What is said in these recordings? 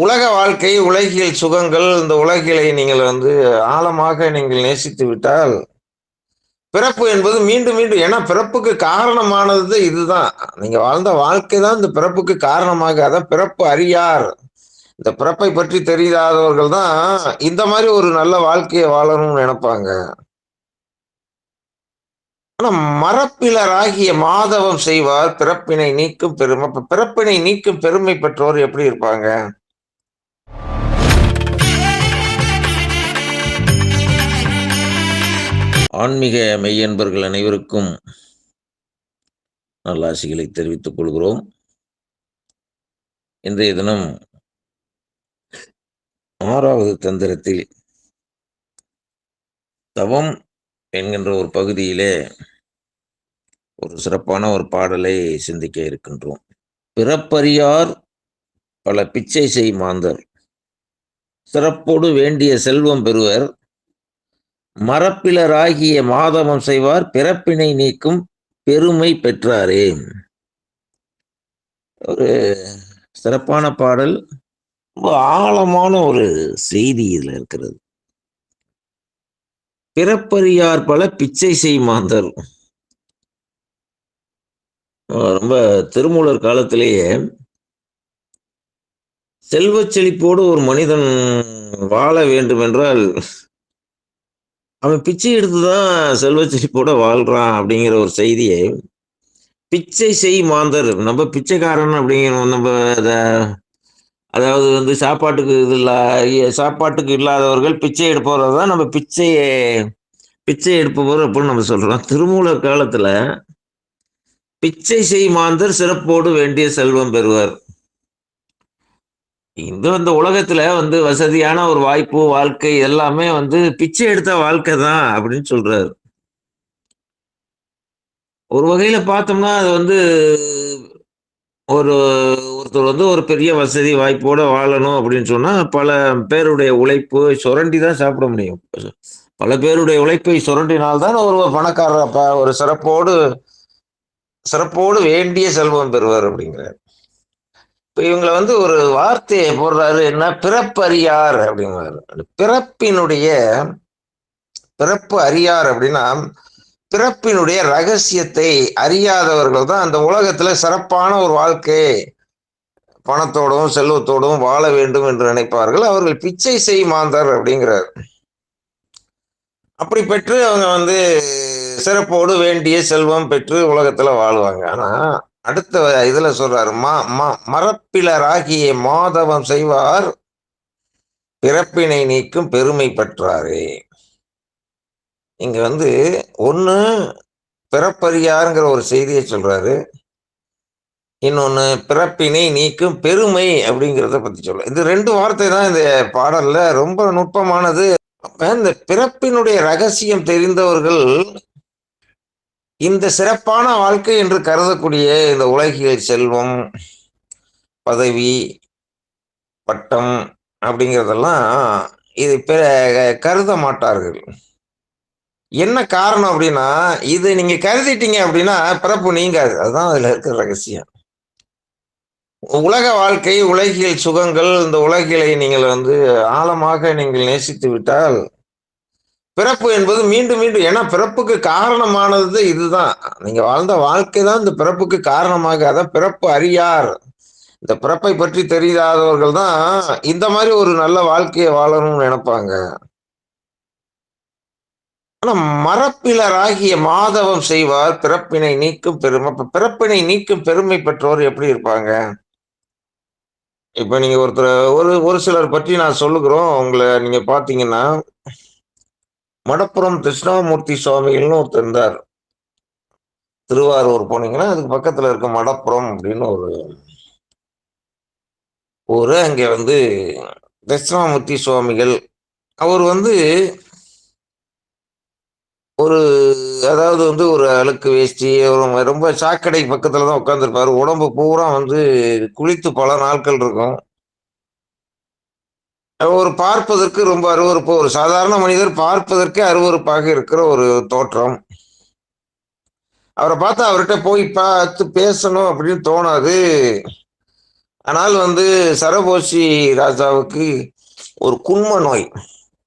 உலக வாழ்க்கை, உலகியல் சுகங்கள், இந்த உலகிலை நீங்கள் ஆழமாக நீங்கள் நேசித்து விட்டால், பிறப்பு என்பது மீண்டும் மீண்டும் ஏன்னா பிறப்புக்கு காரணமானது இதுதான். நீங்க வாழ்ந்த வாழ்க்கை தான் இந்த பிறப்புக்கு காரணமாக அதான் பிறப்பு அறியார். இந்த பிறப்பை பற்றி தெரியாதவர்கள் தான் இந்த மாரி ஒரு நல்ல வாழ்க்கைய வாழணும்னு நெனப்பாங்க. ஆனா மரப்பிலராகிய மாதவம் செய்வார் பிறப்பினை நீக்கும் பெருமை. அப்ப பிறப்பினை நீக்கும் பெருமை பெற்றோர் எப்படி இருப்பாங்க? ஆன்மீக மெய்யன்பர்கள் அனைவருக்கும் நல்லாசிகளை தெரிவித்துக் கொள்கிறோம். இன்றைய தினம் 6வது தந்திரத்தில் தவம் என்கின்ற ஒரு பகுதியிலே ஒரு சிறப்பான ஒரு பாடலை சிந்திக்க இருக்கின்றோம். பிறப்பறியார் பல பிச்சை செய் மாந்தர் சிறப்போடு வேண்டிய செல்வம் பெறுவர் மரப்பிலராகிய மாதவம் செய்வார் பிறப்பினை நீக்கும் பெருமை பெற்றாரே. ஒரு சிறப்பான பாடல், ரொம்ப ஆழமான ஒரு செய்தி இதுல இருக்கிறது. பிறப்பறியார் பல பிச்சை செய் மாந்தர். ரொம்ப திருமூலர் காலத்திலேயே செல்வச் செழிப்போடு ஒரு மனிதன் வாழ வேண்டும் என்றால் அவன் பிச்சை எடுத்துதான் செல்வச் செழிப்போட வாழ்றான் அப்படிங்கிற ஒரு செய்தியை பிச்சை செய் மாந்தர். நம்ம பிச்சைக்காரன் அப்படிங்கிற நம்ம அதாவது சாப்பாட்டுக்கு சாப்பாட்டுக்கு இல்லாதவர்கள் பிச்சை எடுப்பவர்கள் தான் நம்ம பிச்சை எடுப்பவர் அப்படின்னு நம்ம சொல்றோம். திருமூலர் காலத்துல பிச்சை செய் மாந்தர் சிறப்போடு வேண்டிய செல்வம் பெறுவர். இந்த உலகத்துல வசதியான ஒரு வாய்ப்பு வாழ்க்கை எல்லாமே பிச்சை எடுத்த வாழ்க்கை தான் அப்படின்னு சொல்றாரு. ஒரு வகையில பார்த்தோம்னா அது ஒரு ஒருத்தர் ஒரு பெரிய வசதி வாய்ப்போட வாழணும் அப்படின்னு சொன்னா பல பேருடைய உழைப்பு சுரண்டி தான் சாப்பிட முடியும். பல பேருடைய உழைப்பை சுரண்டினால்தான் ஒரு பணக்காரர் ஒரு சிறப்போடு வேண்டிய செல்வம் பெறுவார் அப்படிங்கிறார். இப்ப இவங்களை ஒரு வார்த்தையை போடுறாரு, என்ன பிறப்பறியார் அப்படிங்கிறாரு. பிறப்பு அறியார் அப்படின்னா பிறப்பினுடைய ரகசியத்தை அறியாதவர்கள் தான் அந்த உலகத்துல சிறப்பான ஒரு வாழ்க்கை பணத்தோடும் செல்வத்தோடும் வாழ வேண்டும் என்று நினைப்பார்கள். அவர்கள் பிச்சை செய் மாந்தர் அப்படிங்கிறார். அப்படி பெற்று அவங்க சிறப்போடு வேண்டிய செல்வம் பெற்று உலகத்துல வாழ்வாங்க. ஆனா அடுத்த இதுல சொல்றாரு, மரப்பிலராகிய மாதவம் செய்வார் பிறப்பினை நீக்கும் பெருமை பெற்றாரே. இங்க ஒண்ணு பிறப்பறியாருங்கிற ஒரு செய்தியை சொல்றாரு, இன்னொன்னு பிறப்பினை நீக்கும் பெருமை அப்படிங்கிறத பத்தி சொல்ல. இது 2 வார்த்தை தான் இந்த பாடல்ல ரொம்ப நுட்பமானது. அப்ப இந்த பிறப்பினுடைய ரகசியம் தெரிந்தவர்கள் இந்த சிறப்பான வாழ்க்கை என்று கருதக்கூடிய இந்த உலகியல் செல்வம், பதவி, பட்டம் அப்படிங்கிறதெல்லாம் இது கருத மாட்டார்கள். என்ன காரணம் அப்படின்னா, இது நீங்க கருதிட்டீங்க அப்படின்னா பிறப்பு நீங்காது. அதுதான் அதுல இருக்கிற ரகசியம். உலக வாழ்க்கை, உலகியல் சுகங்கள், இந்த உலகிலை நீங்கள் ஆழமாக நீங்கள் நேசித்து விட்டால், பிறப்பு என்பது மீண்டும் மீண்டும் ஏன்னா பிறப்புக்கு காரணமானது இதுதான். நீங்க வாழ்ந்த வாழ்க்கை தான் இந்த பிறப்புக்கு காரணமாக அதான் பிறப்பு அறியார். இந்த பிறப்பை பற்றி தெரியாதவர்கள் தான் இந்த மாதிரி ஒரு நல்ல வாழ்க்கையை வாழணும்னு நினைப்பாங்க. ஆனா மரப்பிலராகிய மாதவம் செய்வார் பிறப்பினை நீக்கும் பெருமை. அப்ப பிறப்பினை நீக்கும் பெருமை பெற்றோர் எப்படி இருப்பாங்க? இப்ப நீங்க ஒரு சிலர் பற்றி நான் சொல்லுகிறோம். உங்களை நீங்க பாத்தீங்கன்னா, மடப்புறம் தட்சிணாமூர்த்தி சுவாமிகள்னு ஒருத்தர் இருந்தார். திருவாரூர் போனீங்கன்னா அதுக்கு பக்கத்துல இருக்க மடப்புறம் அப்படின்னு ஒரு ஊரு. அங்க தட்சிணாமூர்த்தி சுவாமிகள் அவர் ஒரு அதாவது ஒரு அழுக்கு வேஷ்டி ரொம்ப சாக்கடை பக்கத்துல தான் உட்கார்ந்துருப்பாரு. உடம்பு பூரா குளித்து பல நாட்கள் இருக்கும். ஒரு பார்ப்பதற்கு ரொம்ப அருவருப்பு, ஒரு சாதாரண மனிதர் பார்ப்பதற்கே அருவருப்பாக இருக்கிற ஒரு தோற்றம். அவரை பார்த்தா அவர்கிட்ட போய் பார்த்து பேசணும் அப்படின்னு தோணாது. ஆனால் வந்து சரபோசி ராஜாவுக்கு ஒரு குன்ம நோய்.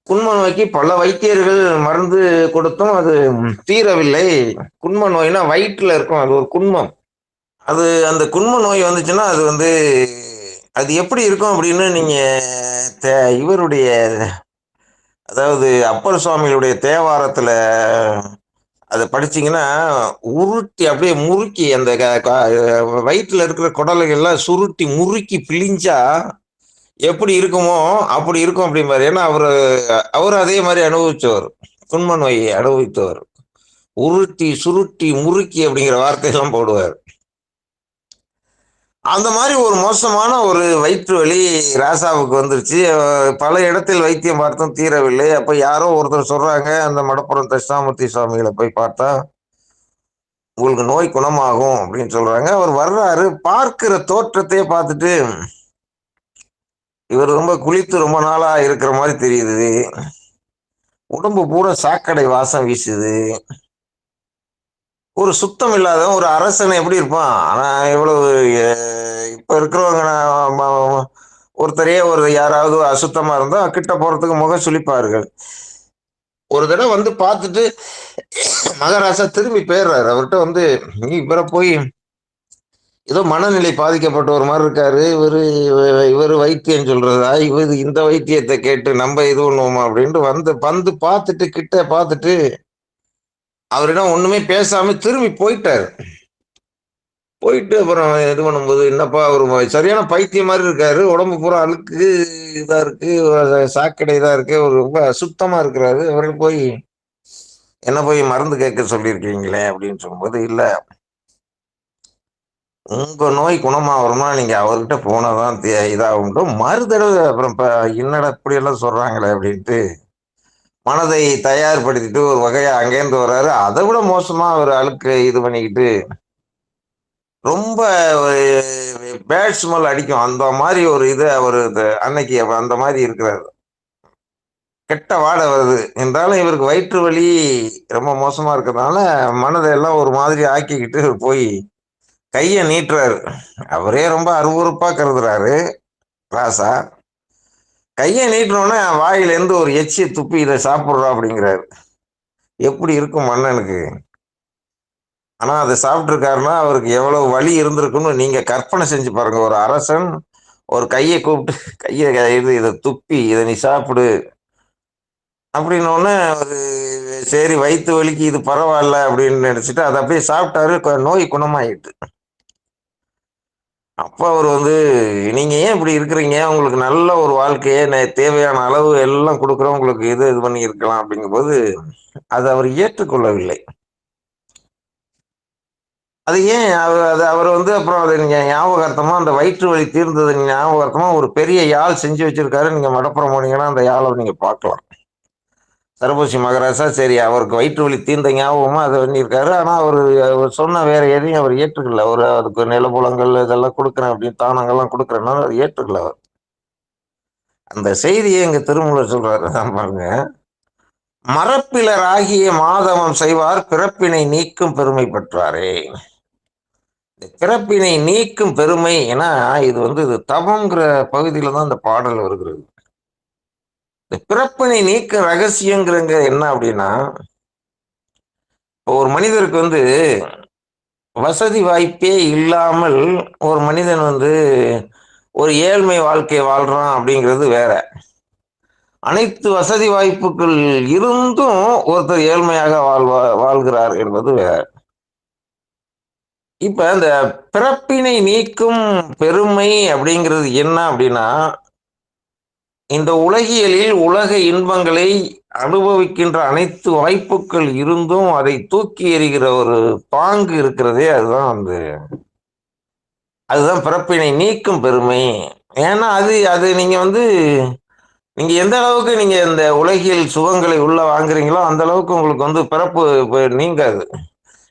குன்ம நோய்க்கு பல வைத்தியர்கள் மருந்து கொடுத்தும் அது தீரவில்லை. குன்ம நோய்னா வயிற்றுல இருக்கும், அது ஒரு குன்மம். அது அந்த குன்ம நோய் வந்துச்சுன்னா அது வந்து அது எப்படி இருக்கும் அப்படின்னு நீங்க இவருடைய, அதாவது அப்பர் சுவாமிகளுடைய தேவாரத்துல அதை படிச்சீங்கன்னா, உருட்டி அப்படியே முறுக்கி அந்த வயிற்றுல இருக்கிற குடலைகள்லாம் சுருட்டி முறுக்கி பிழிஞ்சா எப்படி இருக்குமோ அப்படி இருக்கும் அப்படிம்பாரு. ஏன்னா அவரு அதே மாதிரி அனுபவிச்சவர், குன்ம நோயை அனுபவித்தவர். உருட்டி சுருட்டி முறுக்கி அப்படிங்கிற வார்த்தையெல்லாம் போடுவார். அந்த மாதிரி ஒரு மோசமான ஒரு வயிற்று வலி ராசாவுக்கு வந்துருச்சு. பல இடத்தில் வைத்தியம் பார்த்தும் தீரவில்லை. அப்ப யாரோ ஒருத்தர் சொல்றாங்க, அந்த மடப்புறம் தட்சிணாமூர்த்தி சுவாமிகளை போய் பார்த்தா உங்களுக்கு நோய் குணமாகும் அப்படின்னு சொல்றாங்க. அவர் வர்றாரு, பார்க்கிற தோற்றத்தையே பார்த்துட்டு இவர் ரொம்ப குளித்து ரொம்ப நாளா இருக்கிற மாதிரி தெரியுது. உடம்பு பூரா சாக்கடை வாசம் வீசுது. ஒரு சுத்தம் இல்லாதவன் ஒரு அரசன் எப்படி இருப்பான்? ஆனா எவ்வளவு இப்ப இருக்கிறவங்க ஒருத்தரையே ஒரு யாராவது அசுத்தமா இருந்தா கிட்ட போறதுக்கு முகம் சுளிப்பார்கள். ஒரு தடவை வந்து பார்த்துட்டு மகாராஜா திரும்பி போயிடுறாரு. அவர்கிட்ட வந்து இவரை போய் ஏதோ மனநிலை பாதிக்கப்பட்ட ஒரு மாதிரி இருக்காரு இவரு வைத்தியம் சொல்றதா, இவர் இந்த வைத்தியத்தை கேட்டு நம்ம இது பண்ணுவோமா அப்படின்ட்டு வந்து பார்த்துட்டு கிட்ட பார்த்துட்டு அவரிடம் ஒண்ணுமே பேசாம திரும்பி போயிட்டாரு. போயிட்டு அப்புறம் இது பண்ணும்போது, என்னப்பா ஒரு சரியான பைத்தியம் மாதிரி இருக்காரு, உடம்பு பூரா அழுக்கு இதா இருக்கு, சாக்கடை இதா இருக்கு, ஒரு ரொம்ப அசுத்தமா இருக்கிறாரு. அவர்கள் போய் என்ன போய் மருந்து கேட்க சொல்லியிருக்கீங்களே அப்படின்னு சொல்லும்போது, இல்ல உங்க நோய் குணமாகணும்னா நீங்க அவர்கிட்ட போனாதான் இதாகும். மறுதடவை அப்புறம் இப்ப என்னடா இப்படி எல்லாம் சொல்றாங்களே அப்படின்ட்டு மனதை தயார்படுத்திட்டு ஒரு வகையா அங்கேருந்து வர்றாரு. அதை விட மோசமா ஒரு அழுக்கு இது பண்ணிக்கிட்டு ரொம்ப பேட் ஸ்மெல் அடிக்கும். அந்த மாதிரி ஒரு இது அவரு அன்னைக்கு அந்த மாதிரி இருக்கிறாரு. கெட்ட வாடை வருது என்றாலும் இவருக்கு வயிற்று வலி ரொம்ப மோசமா இருக்கிறதுனால மனதை எல்லாம் ஒரு மாதிரி ஆக்கிக்கிட்டு போய் கையை நீட்டுறாரு. அவரே ரொம்ப அருவருப்பா கருதுறாரு ராசா. கையை நீட்டினோடனே வாயிலேருந்து ஒரு எச்சியை துப்பி இதை சாப்பிட்றோம் அப்படிங்கிறாரு. எப்படி இருக்கும் மன்னனுக்கு? ஆனா அதை சாப்பிட்டுருக்காருன்னா அவருக்கு எவ்வளவு வலி இருந்திருக்குன்னு நீங்க கற்பனை செஞ்சு பாருங்க. ஒரு அரசன் ஒரு கையை கூப்பிட்டு கையை இதை துப்பி இதை நீ சாப்பிடு அப்படின்னோடனே ஒரு சரி வயிற்று வலிக்கு இது பரவாயில்ல அப்படின்னு நினைச்சிட்டு அதை அப்படியே சாப்பிட்டாரு. நோய் குணமாயிட்டு. அப்ப அவர் வந்து நீங்க ஏன் இப்படி இருக்கிறீங்க, உங்களுக்கு நல்ல ஒரு வாழ்க்கையே தேவையான அளவு எல்லாம் கொடுக்குறோம், உங்களுக்கு இது பண்ணி இருக்கலாம் அப்படிங்கும்போது அதை அவர் ஏற்றுக்கொள்ளவில்லை. அது ஏன் அவர் வந்து அப்புறம் அதை நீங்க ஞாபகார்த்தமா அந்த வயிற்று வலி தீர்ந்தது ஞாபகார்த்தமா ஒரு பெரிய யாழ் செஞ்சு வச்சிருக்காரு. நீங்க மடப்புறம் போனீங்கன்னா அந்த யாழை நீங்க பார்க்கலாம். சரபோசி மகாராஜா சரி அவருக்கு வயிற்று வலி தீர்ந்த ஞாபகமா அதை பண்ணியிருக்காரு. ஆனா அவர் சொன்ன வேற எதையும் அவர் ஏற்றுக்கல. அவர் அதுக்கு நிலபுலங்கள் இதெல்லாம் கொடுக்குறேன் அப்படின்னு தானங்கள்லாம் கொடுக்குறேன்னால அவர் ஏற்றுக்கல. அவர் அந்த செய்தியை எங்க திருமூலர் சொல்றாரு பாருங்க. மரப்பிலர் ஆகிய மாதவம் செய்வார் பிறப்பினை நீக்கும் பெருமை பெற்றாரே. பிறப்பினை நீக்கும் பெருமை ஏன்னா இது வந்து இது தவங்கிற பகுதியில தான் இந்த பாடல் வருகிறது. இந்த பிறப்பினை நீக்கும் ரகசியங்கிறங்க என்ன அப்படின்னா, ஒரு மனிதருக்கு வந்து வசதி வாய்ப்பே இல்லாமல் ஒரு மனிதன் வந்து ஒரு ஏழ்மை வாழ்க்கை வாழ்றான் அப்படிங்கிறது வேற. அனைத்து வசதி வாய்ப்புகள் இருந்தும் ஒருத்தர் ஏழ்மையாக வாழ்கிறார் என்பது வேற. இப்ப இந்த பிறப்பினை நீக்கும் பெருமை அப்படிங்கிறது என்ன அப்படின்னா, இந்த உலகியலில் உலக இன்பங்களை அனுபவிக்கின்ற அனைத்து வாய்ப்புகள் இருந்தும் அதை தூக்கி எறிகிற ஒரு பாங்கு இருக்கிறதே, அதுதான் பிறப்பினை நீக்கும் பெருமை. ஏன்னா அது அது நீங்க வந்து நீங்க எந்த அளவுக்கு நீங்க இந்த உலகியல் சுகங்களை உள்ள வாங்குறீங்களோ அந்த அளவுக்கு உங்களுக்கு வந்து பிறப்பு நீங்காது.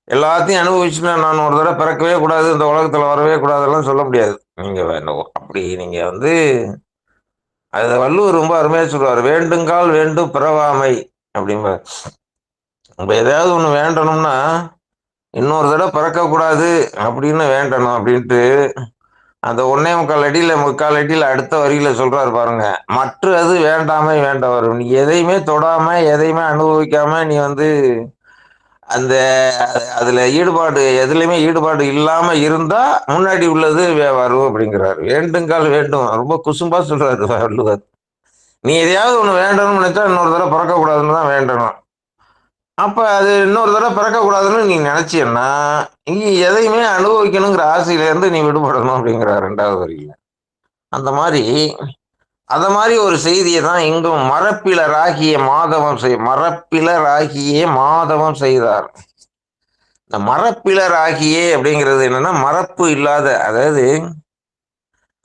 எல்லாத்தையும் அனுபவிச்சுன்னா நான் ஒரு தடவை பிறக்கவே கூடாது, இந்த உலகத்துல வரவே கூடாதெல்லாம் சொல்ல முடியாது. நீங்க வேணும் அப்படி நீங்க வந்து அதை வள்ளுவர் ரொம்ப அருமையா சொல்லுவார். வேண்டுங்கால் வேண்டும் பிறவாமை அப்படிம்பார். நம்ம எதாவது ஒண்ணு வேண்டணும்னா இன்னொரு தடவை பிறக்கக்கூடாது அப்படின்னு வேண்டணும் அப்படின்ட்டு அந்த 1.25 அடியில 3/4 அடியில அடுத்த வரியில சொல்றாரு பாருங்க. மற்றது வேண்டாமை வேண்டவரும். நீ எதையுமே தொடாம, எதையுமே அனுபவிக்காம நீ வந்து அந்த அதுல ஈடுபாடு எதுலயுமே ஈடுபாடு இல்லாம இருந்தா முன்னாடி உள்ளது வரும் அப்படிங்கிறாரு. வேண்டுங்கால் வேண்டும். ரொம்ப குசும்பா சொல்றாரு வள்ளுவர். நீ எதையாவது ஒண்ணு வேண்டணும்னு நினைச்சா இன்னொரு தடவை பிறக்கக்கூடாதுன்னு தான் வேண்டணும். அப்ப அது இன்னொரு தடவை பிறக்கக்கூடாதுன்னு நீ நினைச்சீன்னா, நீ எதையுமே அனுபவிக்கணுங்கிற ஆசையில இருந்து நீ விடுபடணும் அப்படிங்கிறார் 2வது வரியில. அந்த மாரி அத மாரி ஒரு செய்திய தான் இங்கும் மரப்பிலராகிய மாதவம் செய்தார். இந்த மரப்பிலராகியே அப்படிங்கிறது என்னன்னா, மறப்பு இல்லாத அதாவது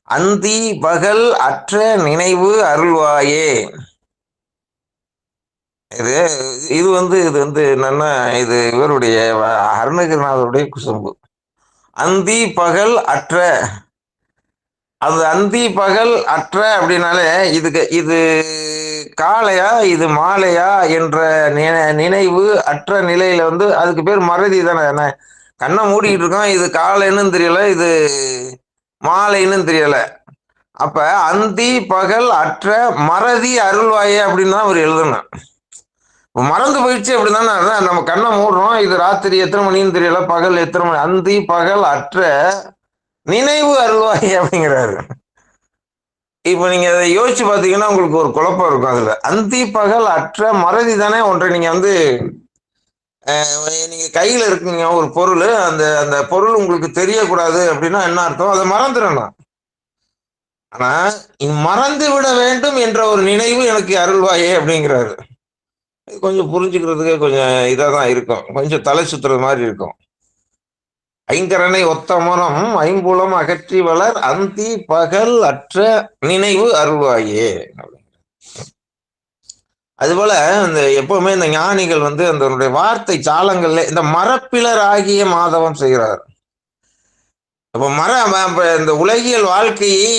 அந்தி பகல் அற்ற நினைவு அருள்வாயே. இது இது வந்து என்னன்னா, இது இவருடைய அருணகிரிநாதருடைய குசும்பு. அந்தி பகல் அற்ற அது அந்தி பகல் அற்ற அப்படின்னாலே இது காலையா இது மாலையா என்ற நினைவு அற்ற நிலையில வந்து அதுக்கு பேர் மறதி தானே. கண்ணை மூடிக்கிட்டு இருக்கோம், இது காலைன்னு தெரியல, இது மாலைன்னு தெரியல. அப்ப அந்தி பகல் அற்ற மறதி அருள்வாயே அப்படின்னு தான் அவர் எழுதணும். மறந்து போயிடுச்சு அப்படின்னா நம்ம கண்ணை மூடுறோம், இது ராத்திரி எத்தனை மணின்னு தெரியல, பகல் எத்தனை மணி, அந்தி பகல் அற்ற நினைவு அருள்வாயே அப்படிங்கிறாரு. இப்ப நீங்க அதை யோசிச்சு பாத்தீங்கன்னா உங்களுக்கு ஒரு குழப்பம் இருக்கும். அதுல அந்தி பகல் அற்ற மறதி தானே ஒன்றை நீங்க வந்து நீங்க கையில இருக்குங்க ஒரு பொருள், அந்த அந்த பொருள் உங்களுக்கு தெரியக்கூடாது அப்படின்னா என்ன அர்த்தம்? அதை மறந்துடணும். ஆனா மறந்து விட வேண்டும் என்ற ஒரு நினைவு எனக்கு அருள்வாயே அப்படிங்கிறாரு. கொஞ்சம் புரிஞ்சுக்கிறதுக்கு கொஞ்சம் இதா தான் இருக்கும், கொஞ்சம் தலை சுத்துறது மாதிரி இருக்கும். ஐங்கரனை ஒத்த மனம் ஐம்புலம் அகற்றி வளர் அந்தி பகல் அற்ற நினைவு அருள்வாயே. அதுபோல இந்த எப்பவுமே இந்த ஞானிகள் வந்து அந்த வார்த்தை சாலங்கள்ல இந்த மரப்பிலர் ஆகிய மாதவம் செய்கிறார். அப்ப இந்த உலகியல் வாழ்க்கையை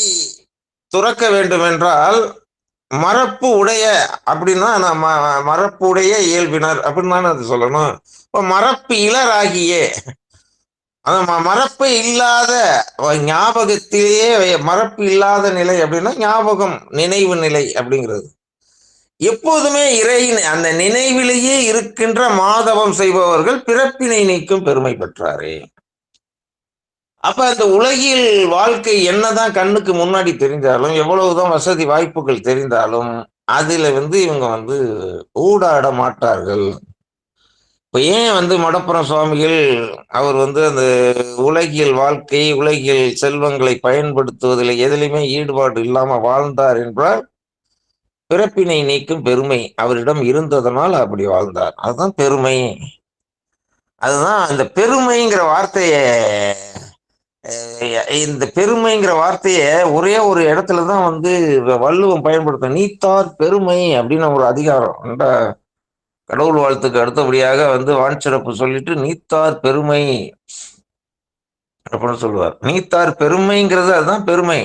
துறக்க வேண்டும் என்றால் மரப்பு உடைய அப்படின்னா மரப்பு உடைய இயல்பினர் அப்படின்னு தானே அது சொல்லணும். இப்ப மரப்பு இலராகிய மரப்பு இல்லாத ஞாபகத்திலேயே மரப்பு இல்லாத நிலை அப்படின்னா ஞாபகம் நினைவு நிலை அப்படிங்கிறது. எப்போதுமே இறையின் அந்த நினைவிலேயே இருக்கின்ற மாதவம் செய்பவர்கள் பிறப்பினை நீக்கும் பெருமை பெற்றாரே. அப்ப அந்த உலகில் வாழ்க்கை என்னதான் கண்ணுக்கு முன்னாடி தெரிந்தாலும், எவ்வளவுதான் வசதி வாய்ப்புகள் தெரிந்தாலும் அதுல வந்து இவங்க வந்து ஊடாட மாட்டார்கள். இப்ப ஏன் வந்து மடப்புறம் சுவாமிகள் அவர் வந்து அந்த உலகியல் வாழ்க்கை உலகியல் செல்வங்களை பயன்படுத்துவதில் எதிலுமே ஈடுபாடு இல்லாம வாழ்ந்தார் என்றால் பிறப்பினை நீக்கும் பெருமை அவரிடம் இருந்ததனால் அப்படி வாழ்ந்தார். அதுதான் பெருமை. அதுதான் அந்த பெருமைங்கிற வார்த்தைய இந்த பெருமைங்கிற வார்த்தைய ஒரே ஒரு இடத்துலதான் வந்து வள்ளுவம் பயன்படுத்தும். நீத்தார் பெருமை அப்படின்னு ஒரு அதிகாரம் கடவுள் வாழ்த்துக்கு அடுத்தபடியாக வந்து வான்சிறப்பு சொல்லிட்டு நீத்தார் பெருமை அப்படின்னு சொல்லுவார். நீத்தார் பெருமைங்கிறது அதுதான் பெருமை.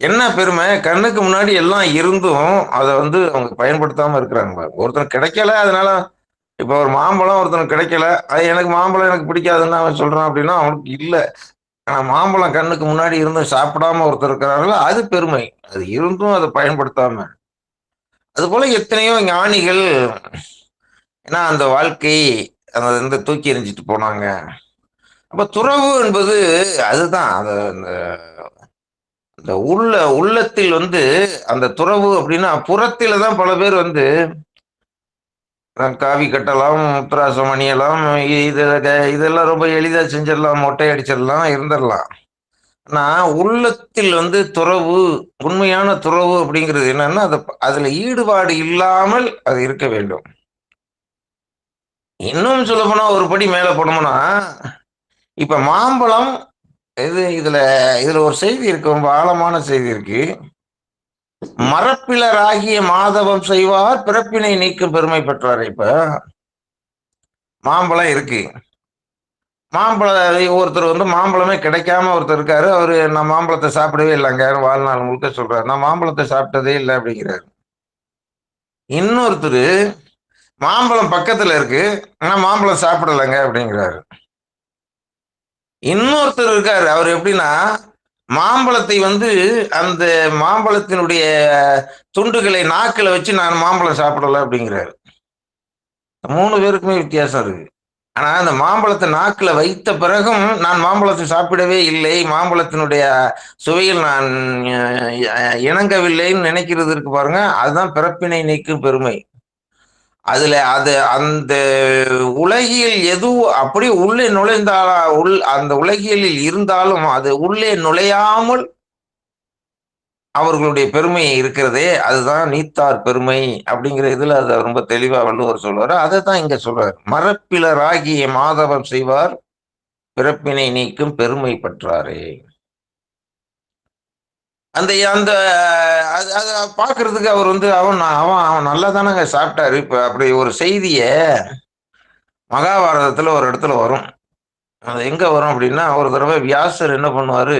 என்ன பெருமை? கண்ணுக்கு முன்னாடி எல்லாம் இருந்தும் அதை வந்து அவங்க பயன்படுத்தாம இருக்கிறாங்க. ஒருத்தர் கிடைக்கல, அதனால இப்ப ஒரு மாம்பழம் ஒருத்தனுக்கு கிடைக்கல, அது எனக்கு மாம்பழம் எனக்கு பிடிக்காதுன்னு அவன் சொல்றான் அப்படின்னா அவனுக்கு இல்லை. ஆனா மாம்பழம் கண்ணுக்கு முன்னாடி இருந்தும் சாப்பிடாம ஒருத்தர் இருக்கிறார்கள், அது பெருமை. அது இருந்தும் அதை பயன்படுத்தாம. அது போல எத்தனையோ ஞானிகள் ஏன்னா அந்த வாழ்க்கை அதை வந்து தூக்கி எறிஞ்சிட்டு போனாங்க. அப்ப துறவு என்பது அதுதான் அந்த உள்ளத்தில் வந்து அந்த துறவு அப்படின்னா புறத்தில தான் பல பேர் வந்து காவி கட்டலாம், உத்தராசம் அணியலாம், இதெல்லாம் ரொம்ப எளிதா செஞ்சிடலாம், மொட்டை அடிச்சிடலாம், இருந்துடலாம். ஆனா உள்ளத்தில் வந்து துறவு, உண்மையான துறவு அப்படிங்கிறது என்னன்னா அதுல ஈடுபாடு இல்லாமல் அது இருக்க வேண்டும். இன்னும் சொல்ல போனா ஒரு படி மேல போனோம்னா இப்ப மாம்பழம் இதுல ஒரு செய்தி இருக்கு, ரொம்ப ஆழமான செய்தி இருக்கு. மரப்பிலராகிய மாதவம் செய்வார் பிறப்பினை நீக்கும் பெருமை பெற்றார். இப்ப மாம்பழம் இருக்கு, ஒருத்தர் வந்து மாம்பழமே கிடைக்காம ஒருத்தர் இருக்காரு. அவரு நான் மாம்பழத்தை சாப்பிடவே இல்லைங்க வாழ்நாள் முழுக்க சொல்றாரு, நான் மாம்பழத்தை சாப்பிட்டதே இல்லை அப்படிங்கிறாரு. இன்னொருத்தர் மாம்பழம் பக்கத்துல இருக்கு, ஆனா மாம்பழம் சாப்பிடலைங்க அப்படிங்கிறாரு. இன்னொருத்தர் இருக்காரு, அவர் எப்படின்னா மாம்பழத்தை வந்து அந்த மாம்பழத்தினுடைய துண்டுகளை நாக்குல வச்சு நான் மாம்பழம் சாப்பிடல அப்படிங்கிறாரு. 3 பேருக்குமே வித்தியாசம் இருக்கு. ஆனா அந்த மாம்பழத்தை நாக்குல வைத்த பிறகும் நான் மாம்பழத்தை சாப்பிடவே இல்லை. மாம்பழத்தினுடைய சுவையில் நான் இணங்கவில்லைன்னு நினைக்கிறது இருக்கு பாருங்க. அதுதான் பிறப்பினை நீக்கும் பெருமை. அதுல அது அந்த உலகியல் எதுவும் அப்படியே உள்ளே நுழைந்தால் அந்த உலகியலில் இருந்தாலும் அது உள்ளே நுழையாமல் அவர்களுடைய பெருமை இருக்கிறதே அதுதான் நீத்தார் பெருமை அப்படிங்கிற இதுல அதை ரொம்ப தெளிவா வள்ளுவர் சொல்றாரு. அதை தான் இங்க சொல்றாரு. மரப்பிலராகிய மாதவம் செய்வார் பிறப்பினை நீக்கும் பெருமை பெற்றாரே. அந்த அந்த அதை பார்க்கறதுக்கு அவர் வந்து அவன் அவன் அவன் நல்லா தானங்க சாப்பிட்டாரு. இப்ப அப்படி ஒரு செய்திய மகாபாரதத்துல ஒரு இடத்துல வரும். அது எங்க வரும் அப்படின்னா, ஒரு தடவை வியாசர் என்ன பண்ணுவாரு,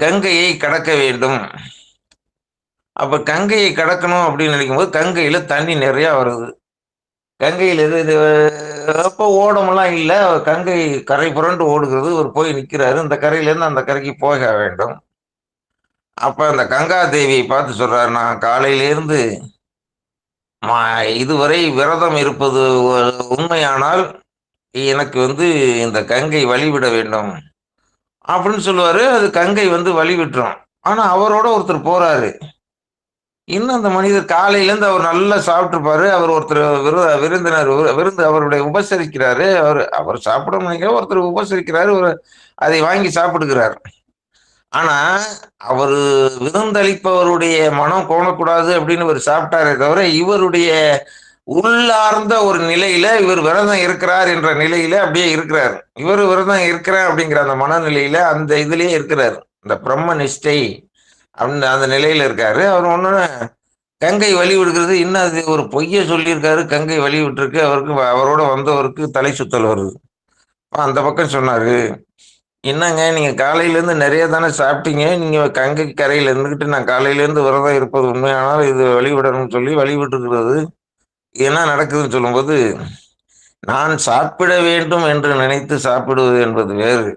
கங்கையை கடக்க வேண்டும். அப்ப கங்கையை கடக்கணும் அப்படின்னு நினைக்கும்போது கங்கையில தண்ணி நிறைய வருது. கங்கையில இது அப்போ ஓடமெல்லாம் இல்ல. கங்கை கரை புரண்டு ஓடுகிறது. இவர் போய் நிக்கிறாரு. இந்த கரையில இருந்து அந்த கரைக்கு போக வேண்டும். அப்ப அந்த கங்கா தேவியை பார்த்து சொல்றாரு, நான் காலையில இருந்து இதுவரை விரதம் இருப்பது உண்மையானால் எனக்கு வந்து இந்த கங்கை வழிவிட வேண்டும் அப்படின்னு சொல்லுவாரு. அது கங்கை வந்து வழிவிட்டுரும். ஆனா அவரோட ஒருத்தர் போறாரு. இன்னும் அந்த மனிதர் காலையில இருந்து அவர் நல்லா சாப்பிட்டுருப்பாரு. அவர் ஒருத்தர் விருந்தினர் விருந்து அவருடைய உபசரிக்கிறாரு. அவர் அவர் சாப்பிடணும்னு நினைக்கிற ஒருத்தர் உபசரிக்கிறாரு. அதை வாங்கி சாப்பிடுகிறார். ஆனா அவரு விருந்தளிப்பவருடைய மனம் கோணக்கூடாது அப்படின்னு இவர் சாப்பிட்டாரே தவிர, இவருடைய உள்ளார்ந்த ஒரு நிலையில இவர் விரதம் இருக்கிறார் என்ற நிலையில அப்படியே இருக்கிறார். இவர் விரதம் இருக்கிறேன் அப்படிங்கிற அந்த மனநிலையில அந்த இதுலயே இருக்கிறார். இந்த பிரம்ம நிஷ்டை அப்படின்னு அந்த நிலையில இருக்காரு. அவர் ஒண்ணு கங்கை வழி விடுகிறது. இன்னும் அது ஒரு பொய்ய சொல்லியிருக்காரு. கங்கை வழி விட்டுருக்கு. அவருக்கு அவரோட வந்தவருக்கு தலை சுத்தல் வருது. அந்த பக்கம் சொன்னாரு, என்னங்க நீங்க காலையில இருந்து நிறைய தானே சாப்பிட்டீங்க. நீங்க கங்கை கரையில இருந்துகிட்டு நான் காலையில இருந்து விரதம் இருப்பது உண்மையானால் இது வழிவிடணும்னு சொல்லி வழிவிட்டுருக்கிறது. என்ன நடக்குதுன்னு சொல்லும்போது, நான் சாப்பிட வேண்டும் என்று நினைத்து சாப்பிடுவது என்பது வேறு.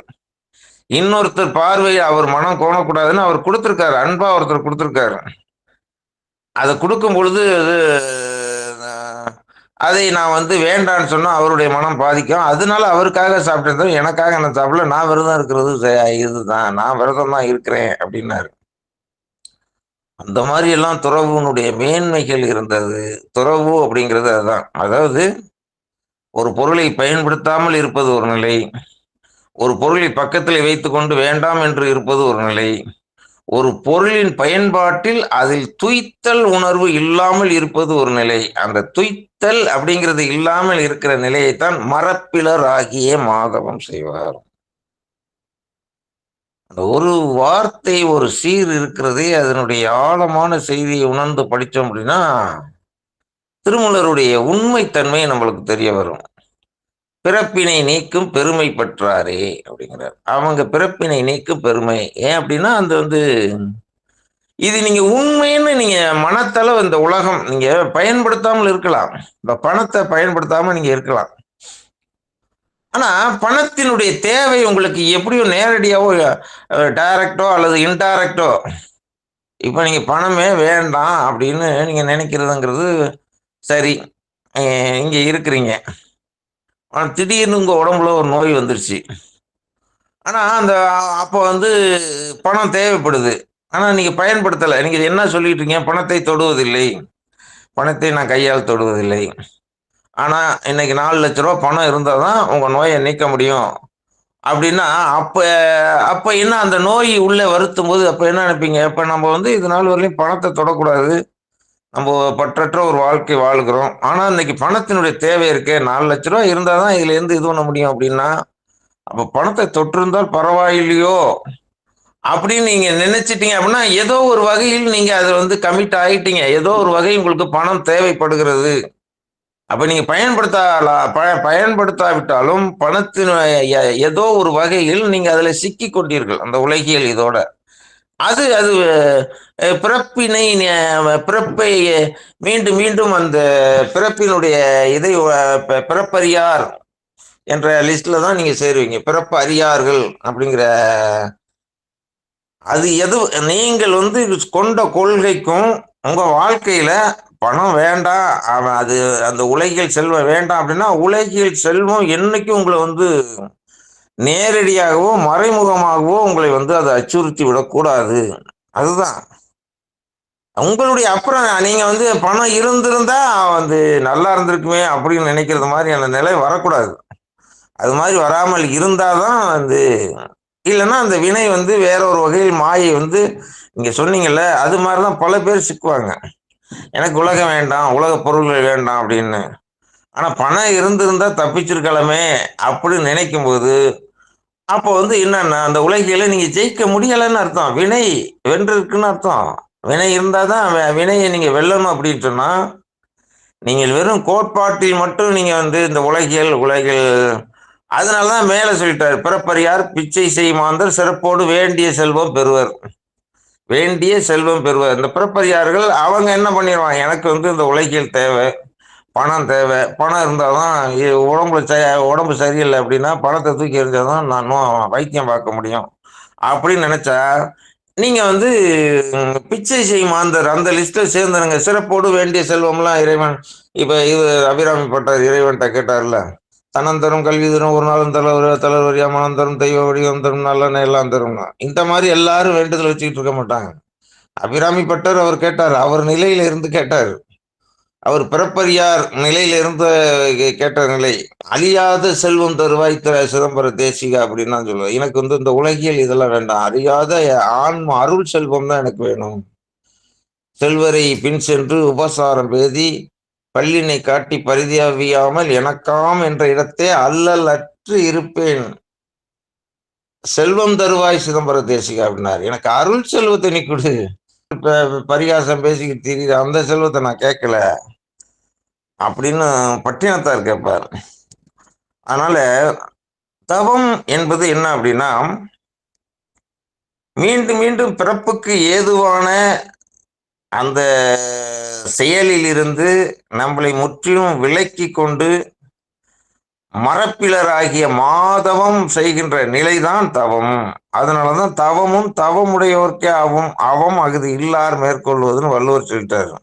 இன்னொருத்தர் பார்வை அவர் மனம் கோணக்கூடாதுன்னு அவர் கொடுத்திருக்காரு. அன்பா ஒருத்தர் கொடுத்திருக்காரு. அதை கொடுக்கும் பொழுது அதை நான் வந்து வேண்டான்னு சொன்னா அவருடைய மனம் பாதிக்கும். அதனால அவருக்காக சாப்பிட்டது, எனக்காக நான் சாப்பிடல. நான் விரதம் இருக்கிறது இதுதான். நான் விரதம் தான் இருக்கிறேன் அப்படின்னாரு. அந்த மாதிரி எல்லாம் துறவுனுடைய மேன்மைகள் இருந்தது. துறவு அப்படிங்கிறது அதுதான். அதாவது ஒரு பொருளை பயன்படுத்தாமல் இருப்பது ஒரு நிலை. ஒரு பொருளை பக்கத்தில் வைத்துக்கொண்டு வேண்டாம் என்று இருப்பது ஒரு நிலை. ஒரு பொருளின் பயன்பாட்டில் அதில் துய்த்தல் உணர்வு இல்லாமல் இருப்பது ஒரு நிலை. அந்த துய்த்தல் அப்படிங்கிறது இல்லாமல் இருக்கிற நிலையைத்தான் மரப்பிலர் ஆகிய மாதவம் செய்வார். அந்த ஒரு வார்த்தை ஒரு சீர் இருக்கிறதே அதனுடைய ஆழமான செய்தியை உணர்ந்து படித்தோம் அப்படின்னா திருமூலருடைய உண்மைத்தன்மை நம்மளுக்கு தெரிய வரும். பிறப்பினை நீக்கும் பெருமை பெற்றாரே அப்படிங்கிறார். அவங்க பிறப்பினை நீக்கும் பெருமை ஏன் அப்படின்னா அந்த வந்து இது நீங்க உண்மைன்னு நீங்க மனத்தளவு இந்த உலகம் நீங்க பயன்படுத்தாமல் இருக்கலாம். இந்த பணத்தை பயன்படுத்தாம நீங்க இருக்கலாம். ஆனா பணத்தினுடைய தேவை உங்களுக்கு எப்படியோ நேரடியாவோ டைரக்டோ அல்லது இன்டைரக்டோ இப்ப நீங்க பணமே வேண்டாம் அப்படின்னு நீங்க நினைக்கிறதுங்கிறது சரி. இங்க இருக்கிறீங்க. ஆனா திடீர்னு உங்க உடம்புல ஒரு நோய் வந்துருச்சு. ஆனா அந்த அப்போ வந்து பணம் தேவைப்படுது. ஆனா நீங்க பயன்படுத்தலை. நீங்க என்ன சொல்லிட்டு இருக்கீங்க? பணத்தை தொடுவதில்லை. பணத்தை நான் கையால் தொடுவதில்லை. ஆனா இன்னைக்கு 4,00,000 ரூபாய் பணம் இருந்தால் தான் உங்க நோயை நீக்க முடியும் அப்படின்னா அப்ப அப்ப என்ன அந்த நோய் உள்ள வருத்தும் போது அப்ப என்ன நினைப்பீங்க? இப்ப நம்ம வந்து இது நாள் வரையிலும் பணத்தை தொடக்கூடாது. நம்ம பற்றற்ற ஒரு வாழ்க்கை வாழ்கிறோம். ஆனா இன்னைக்கு பணத்தினுடைய தேவை இருக்கு. 4,00,000 ரூபாய் இருந்தால் தான் இதுல இருந்து இது பண்ண முடியும் அப்படின்னா அப்ப பணத்தை தொற்றிருந்தால் பரவாயில்லையோ அப்படின்னு நீங்க நினைச்சிட்டீங்க அப்படின்னா ஏதோ ஒரு வகையில் நீங்க அதை வந்து கமிட் ஆகிட்டீங்க. ஏதோ ஒரு வகை உங்களுக்கு பணம் தேவைப்படுகிறது. அப்ப நீங்க பயன்படுத்தாவிட்டாலும் பணத்தின் ஏதோ ஒரு வகையில் நீங்க அதுல சிக்கி கொண்டீர்கள் அந்த உலகியல் இதோட. அது அது பிறப்பினை பிறப்பை மீண்டும் மீண்டும் அந்த பிறப்பினுடைய இதை பிறப்பறியார் என்ற லிஸ்ட்ல தான் நீங்க சேருவீங்க. பிறப்பு அறியார்கள் அப்படிங்கிற அது எது நீங்கள் வந்து கொண்ட கொள்கைக்கும் உங்க வாழ்க்கையில பணம் வேண்டாம், அவன் அது அந்த உலகியல் செல்வம் வேண்டாம் அப்படின்னா, உலகியல் செல்வம் என்னைக்கும் உங்களை வந்து நேரடியாகவோ மறைமுகமாகவோ உங்களை வந்து அதை அச்சுறுத்தி விடக்கூடாது. அதுதான் உங்களுடைய அப்புறம் நீங்க வந்து பணம் இருந்திருந்தா வந்து நல்லா இருந்திருக்குமே அப்படின்னு நினைக்கிறது மாதிரியான நிலை வரக்கூடாது. அது மாதிரி வராமல் இருந்தாதான் வந்து இல்லைன்னா அந்த வினை வந்து வேற ஒரு வகையில் மாயை வந்து நீங்க சொன்னீங்கல்ல அது மாதிரிதான் பல பேர் சிக்குவாங்க. எனக்கு உலகம் வேண்டாம், உலக பொருள்கள் வேண்டாம் அப்படின்னு. ஆனா பணம் இருந்திருந்தா தப்பிச்சிருக்கலாமே அப்படின்னு நினைக்கும் போது அப்போ வந்து என்னன்னா அந்த உலகில நீங்க ஜெயிக்க முடியலைன்னு அர்த்தம். வினை வென்றிருக்குன்னு அர்த்தம். வினை இருந்தாதான் வினையை நீங்க வெல்லணும் அப்படின்னு சொன்னா நீங்கள் வெறும் கோட்பாட்டில் மட்டும் நீங்க வந்து இந்த உலகில் அதனாலதான் மேல சொல்லிட்டார், பிறப்பறியார் பிச்சை செய் மாந்தர் சிறப்போடு வேண்டிய செல்வம் பெறுவர். வேண்டிய செல்வம் பெறுவர். இந்த பிறப்பறியார்கள் அவங்க என்ன பண்ணிடுவாங்க, எனக்கு வந்து இந்த உலகியல் தேவை, பணம் தேவை, பணம் இருந்தாதான் உடம்பு சரியில்லை அப்படின்னா பணத்தை தூக்கி எறிஞ்சாதான் நான் வைத்தியம் பார்க்க முடியும் அப்படின்னு நினைச்சா நீங்க வந்து பிச்சை செய் மாந்தர் அந்த லிஸ்ட்ல சேர்ந்துருங்க. சிறப்போடு வேண்டிய செல்வம்லாம் இறைவன் இப்ப இது அபிராமி பட்டர் இறைவன்கிட்ட கேட்டார்ல, தனம் தரும் கல்வி தரும் ஒரு நாளும் தலைவரியா மனம் தரும் தெய்வ வடிவம் தரும் நல்ல எல்லாம் தரும். இந்த மாதிரி எல்லாரும் வேண்டுதல் வச்சுக்கிட்டு இருக்க மாட்டாங்க. அபிராமி பட்டர் அவர் கேட்டார், அவர் நிலையில இருந்து கேட்டார். அவர் பிறப்பறியார் நிலையில இருந்து கேட்ட நிலை. அழியாத செல்வம் தருவாய் சிதம்பர தேசிகா அப்படின்னு தான் சொல்லுவேன். எனக்கு வந்து இந்த உலகியல் இதெல்லாம் வேண்டாம், அறியாத ஆன்ம அருள் செல்வம் தான் எனக்கு வேணும். செல்வரை பின் சென்று உபசாரம் பேதி பல்லினை காட்டி பரிதியாவியாமல் எனக்காம் என்ற இடத்தே அல்லல் அற்று இருப்பேன். செல்வம் தருவாய் சிதம்பர தேசிகா அப்படின்னாரு. எனக்கு அருள் செல்வத்தை நீ கொடு. பரிகாசம் பேசிக்கிட்டு தெரியுது அந்த செல்வத்தை நான் கேட்கல அப்படின்னு பட்டினத்தார் கேட்பார். அதனால தவம் என்பது என்ன அப்படின்னா, மீண்டும் மீண்டும் பிறப்புக்கு ஏதுவான அந்த செயலில் இருந்து நம்மளை முற்றிலும் விலக்கி கொண்டு மரப்பிலராகிய மாதவம் செய்கின்ற நிலைதான் தவம். அதனாலதான் தவமும் தவமுடையோர்க்கே ஆகும், அவம் அகுது இல்லார் மேற்கொள்வதுன்னு வள்ளுவர் சொல்லிட்டாரு.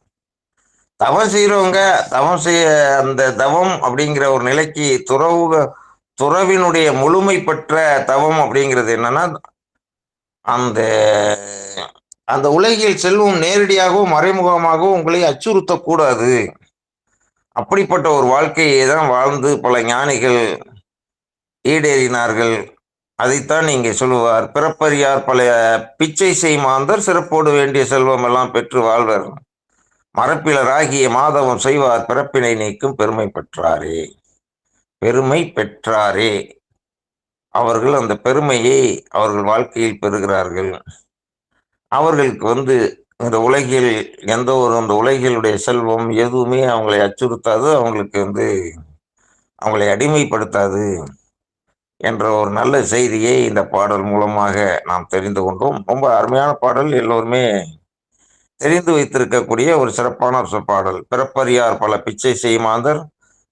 தவம் செய்யறவங்க தவம் செய்ய அந்த தவம் அப்படிங்கிற ஒரு நிலைக்கு துறவினுடைய முழுமை பெற்ற தவம் அப்படிங்கிறது என்னன்னா, அந்த அந்த உலகில் செல்வம் நேரடியாகவோ மறைமுகமாகவோ உங்களை அச்சுறுத்தக்கூடாது. அப்படிப்பட்ட ஒரு வாழ்க்கையை தான் வாழ்ந்து பல ஞானிகள் ஈடேறினார்கள். அதைத்தான் நீங்க சொல்லுவார், பிறப்பறியார் பல பிச்சை செய் மாந்தர் சிறப்போடு வேண்டிய செல்வம் எல்லாம் பெற்று வாழ்வர். மரப்பிலராகிய மாதவம் செய்வார் பிறப்பினை நீக்கும் பெருமை பெற்றாரே. பெருமை பெற்றாரே. அவர்கள் அந்த பெருமையை அவர்கள் வாழ்க்கையில் பெறுகிறார்கள். அவர்களுக்கு வந்து இந்த உலகில் எந்த ஒரு அந்த உலகிலுடைய செல்வம் எதுவுமே அவங்களை அச்சுறுத்தாது, அவங்களுக்கு வந்து அவங்களை அடிமைப்படுத்தாது என்ற ஒரு நல்ல செய்தியை இந்த பாடல் மூலமாக நாம் தெரிந்து கொண்டோம். ரொம்ப அருமையான பாடல், எல்லோருமே தெரிந்து வைத்திருக்கக்கூடிய ஒரு சிறப்பான பாடல். பிறப்பறியார் பல பிச்சை செய் மாந்தர்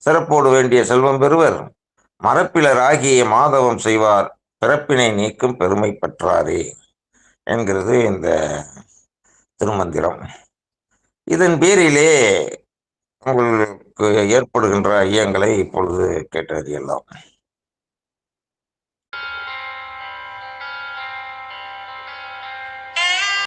சிறப்போடு வேண்டிய செல்வம் பெறுவர், மரப்பிலர் ஆகிய மாதவம் செய்வார் பிறப்பினை நீக்கும் பெருமை பெற்றாரே என்கிறது இந்த திருமந்திரம். இதன் பேரிலே உங்களுக்கு ஏற்படுகின்ற ஐயங்களை இப்பொழுது கேட்டறியலாம்.